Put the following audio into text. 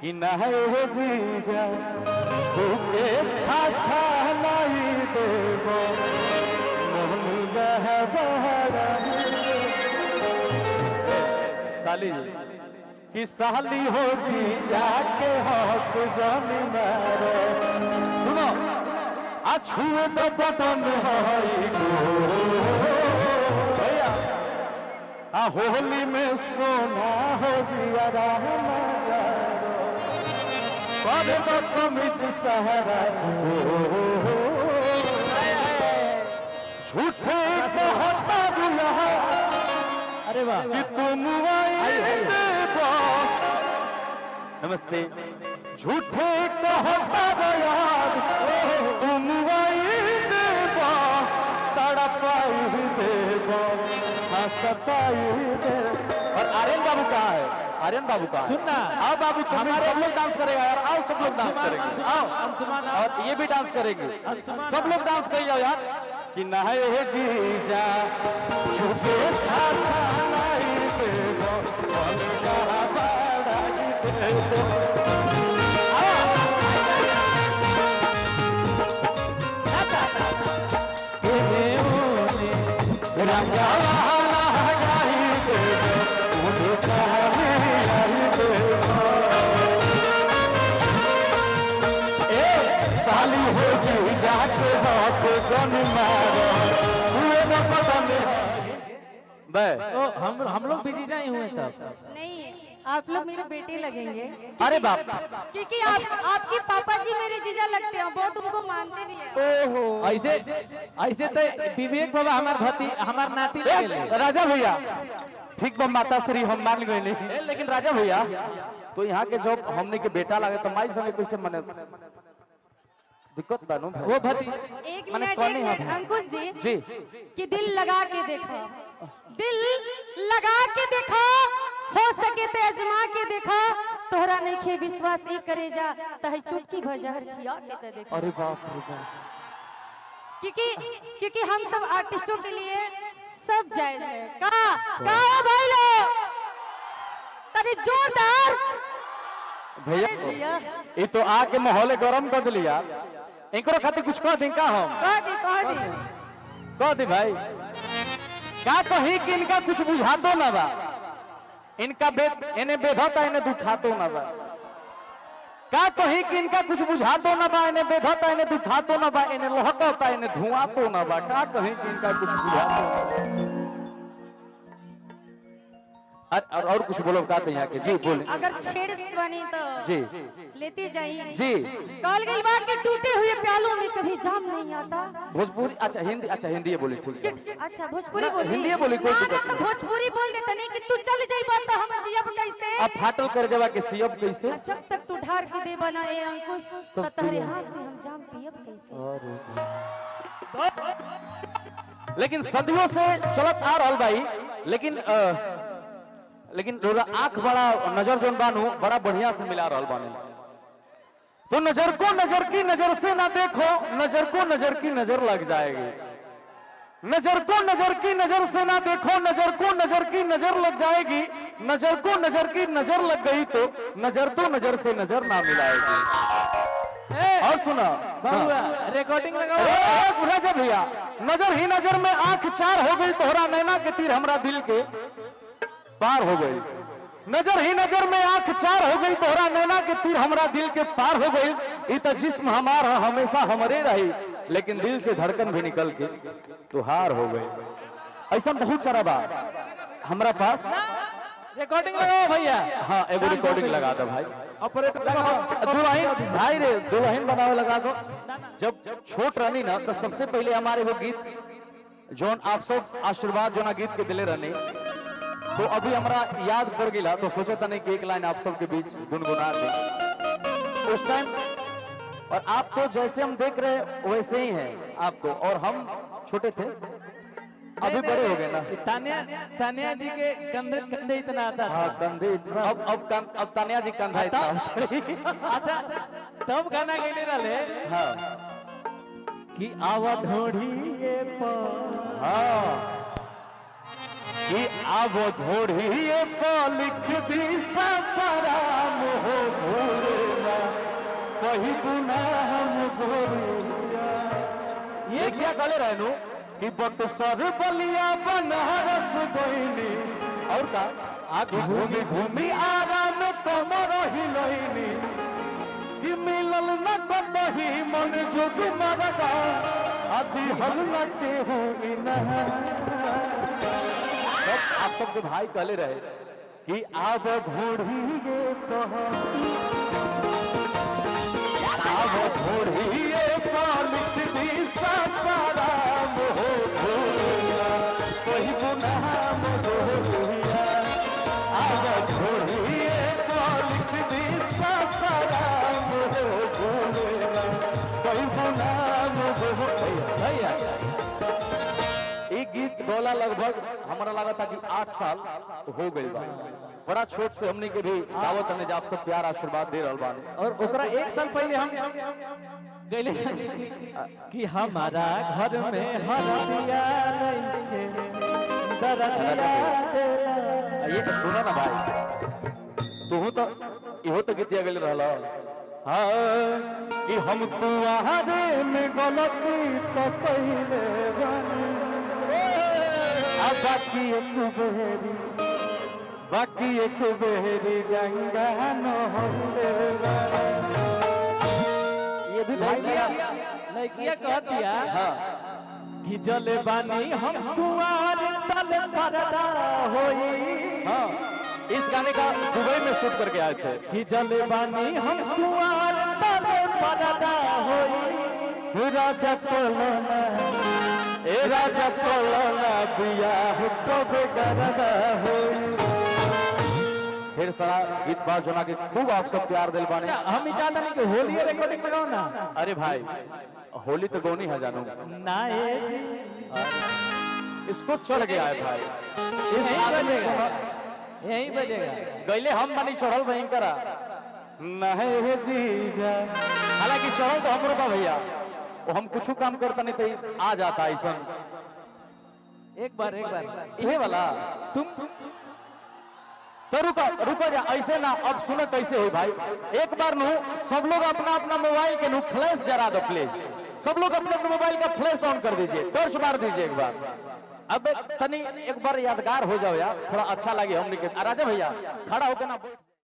कि नहे जीजा भूखे छाछा लाई देव मोहन गहबरा साली कि साली हो जीजा के हक जानी मारो सुनो छुए तो बटन भैया होली में सोना हो जिया तो समिज सहरा झूठे कहता बुला अरे वाह कि तुम नमस्ते झूठे कहता याद तुम तड़पाई देवा हंसताई दे और आर्यन बाबू कहाँ है आर्यन बाबू कहाँ सुनना आओ बाबू हमारे सब लोग डांस करेगा यार आओ सब लोग डांस करेंगे आओ और ये भी डांस करेंगे सब लोग डांस कर जाओ यार कि नहाए जीजा झूठे छाछा लाई देवा मन का बाड़ा देवा तो हम लोग भी जीजा ही हुए तब नहीं आप लोग मेरे बेटे लगेंगे अरे बाप क्योंकि आपके पापा जी मेरे जीजा लगते हैं बहुत उनको मानते भी हैं ओहो ऐसे तो विवेक बाबा हमार नाती राजा भैया ठीक बा माता श्री हम मान गए नहीं लेकिन राजा भैया तो यहाँ के जो हमने के बेटा लगे तो माई संगे कैसे मने दिक्कत बानू वो भती एक मिनट अंकुश जी कि दिल लगा के देखो दिल लगा के देखो हो सके तो अजमा के देखो तोहरा नहीं खे विश्वास ही करे जा तहे चुटकी भजहर खिया के तो देखो अरे बाप रे बाप क्योंकि हम सब आर्टिस्टों के लिए सब जायज है का भाई लोग तनी जोरदार भैया ये तो आके माहौल गरम कर दिली यार इनको खातिर कुछ कह दी का हम कह दी भाई का कही कि इनका कुछ बुझातो ना बा इनका इन्हें बेधता इन्हें दुखातो ना बा का कही कि इनका कुछ बुझातो ना बा इन्हें बेधता इन्हें दुखातो ना बा इन्हें लहकता इन्हें धुआतो ना बा का कही कि इनका कुछ बुझातो और कुछ बोलो का यहाँ के जी बोले अगर छेड़ बनी तो जी लेती जाइए जी कल गई बात के टूटे हुए प्यालों में कभी जाम नहीं आता भोजपुरी अच्छा हिंदी बोली ठीक अच्छा भोजपुरी बोली हिंदी बोली कोई तो भोजपुरी बोल देता नहीं कि तू चल जाई बात तो हम जियब कैसे अब फाटल कर देवा के सियब कैसे जब तक तू ढार के दे बना ए अंकुश तो तेरे हाथ से हम जाम पियब कैसे लेकिन सदियों से चलत आ रहल भाई लेकिन लोरा आंख बड़ा नजर जोन बानू बड़ा बढ़िया से मिला रहल बानी तो नजर को नजर की नजर से ना देखो नजर को नजर की नजर लग जाएगी नजर को नजर की नजर से ना देखो नजर को नजर की नजर लग जाएगी नजर को नजर की नजर लग गई तो नजर से नजर ना मिलाएगी और सुना रिकॉर्डिंग लगाओ राजा भैया नजर ही नजर में आंख चार हो गई तोहरा नैना के तीर हमरा दिल के पार हो गई नजर ही नजर में आंख चार हो गई तोहरा नैना के तीर हमरा दिल के पार हो गई इतना जिस्म हमारा हमेशा हमरे रही लेकिन दिल से धड़कन भी निकल के तुहार हो गई ऐसा बहुत सारा बात हमरा पास रिकॉर्डिंग लगाओ भैया हाँ एगो रिकॉर्डिंग लगा दो भाई ऑपरेटर दुल्हन भाई रे दुल्हन बनाओ लगा दो जब छोट रहनी ना तो सबसे पहले हमारे वो गीत जोन आप सब आशीर्वाद जो ना गीत के दिले रहनी तो अभी हमरा याद पड़ गया तो सोचा था नहीं कि एक लाइन आप सबके बीच गुनगुना दें उस टाइम और आप तो जैसे हम देख रहे वैसे ही हैं आप तो और हम छोटे थे अभी बड़े हो गए ना तानिया जी के कंधे इतना आता था कंधे इतना अब तानिया जी कंधा इतना अच्छा तब गाना गईले रहले हाँ कि आवा ढोढ़िए पर हाँ कि अब धोड़िए लिख दी सारा मोह कोई गुनाह गोरिया। ये क्या गले रहनु कि बक्सर बलिया बनारस गईनी और का आगे घूमी घूमी आराम कमर हिलैनी कि मिलल न कतही मन जोग मरदा आदि हल लगे हो आप सबके भाई कहले रहे कि आब ढूंढिए कहाँ आब ढूंढिए लिख दी सासाराम हो भूलिया कोई गुनाह गोरिया। आब ढूंढिए लिख दी सासाराम हो भूलिया कोई गुनाह गोरिया। ये गीत गौला लगभग हमारा लगा था कि 8 साल हो गई बा। बड़ा छोट से हमने के भी दावत में आप सब प्यार आशीर्वाद दे रहल बानी और ओकरा 1 साल पहले हम गइले कि हमारा घर में हरदिया नइखे दरदिया ये तो सुना ना भाई तू तो इहो तो गीतिया गेल रहल हाँ कि हम तुम्हारे में गलती तो पहले बानी बाकी एक बेरी गंगा नहले। ये भी लड़किया कह दिया हाँ कि जले बानी हम कुआर तल परदा होई। हाँ इस गाने का दुबई में शूट करके आए थे कि जले बानी हम कुआर तल परदा होई। राजा कोलना ए राजा कोलना बिया कब करदा होई। फिर सारा गीत बात जना के खूब आप सब प्यार दिल बाने। हम ही चाहता नहीं कि होली रिकॉर्डिंग लगाओ ना। अरे भाई होली तो गौनी है जानू ना ये जी इसको चढ़ गया है भाई यही बजेगा गईले हम बनी चढ़ल वहीं करा नहीं जीजा। हालांकि चढ़ल तो हमरो बा भैया वो हम कुछ काम करता नहीं तो आ जाता ऐसा। एक बार ये वाला तुम तो रुको जा ऐसे ना। अब सुनो कैसे हुई भाई एक बार नु सब लोग अपना अपना मोबाइल के नु फ्लैश जरा दो प्लीज। सब लोग अपने अपने मोबाइल का फ्लैश ऑन कर दीजिए टॉर्च मार दीजिए एक बार। अब तनी एक बार यादगार हो जाओ यार थोड़ा अच्छा लगे हमने के। राजा भैया खड़ा होकर ना